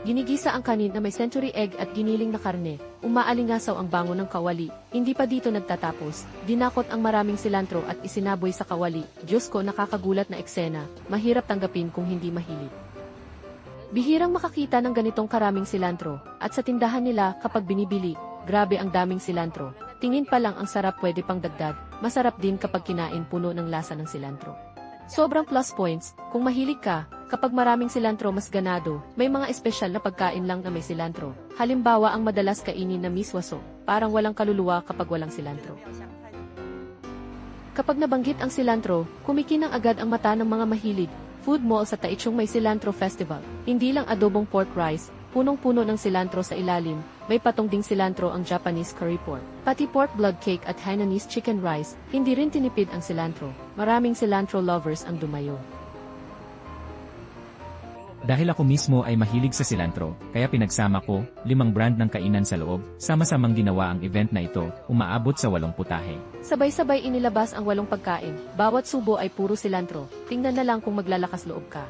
Ginigisa ang kanin na may century egg at giniling na karne. Umaalingasaw ang bango ng kawali. Hindi pa dito nagtatapos. Dinakot ang maraming silantro at isinaboy sa kawali. Diyos ko, nakakagulat na eksena. Mahirap tanggapin kung hindi mahilig. Bihirang makakita ng ganitong karaming silantro. At sa tindahan nila, kapag binibili, grabe ang daming silantro. Tingin pa lang ang sarap, pwede pang dagdag. Masarap din kapag kinain, puno ng lasa ng silantro. Sobrang plus points, kung mahilig ka, kapag maraming silantro mas ganado, may mga espesyal na pagkain lang na may silantro. Halimbawa ang madalas kainin na miswaso, parang walang kaluluwa kapag walang silantro. Kapag nabanggit ang silantro, kumikinang agad ang mata ng mga mahilig. Food mall sa Taichung may cilantro festival. Hindi lang adobong pork rice, punong-puno ng cilantro sa ilalim, may patong ding cilantro ang Japanese curry pork. Pati pork blood cake at Hainanese chicken rice, hindi rin tinipid ang cilantro. Maraming cilantro lovers ang dumayo. Dahil ako mismo ay mahilig sa cilantro, kaya pinagsama ko, 5 brand ng kainan sa loob, sama-samang ginawa ang event na ito, umaabot sa 8 putahe. Sabay-sabay inilabas ang 8 pagkain, bawat subo ay puro cilantro, tingnan na lang kung maglalakas loob ka.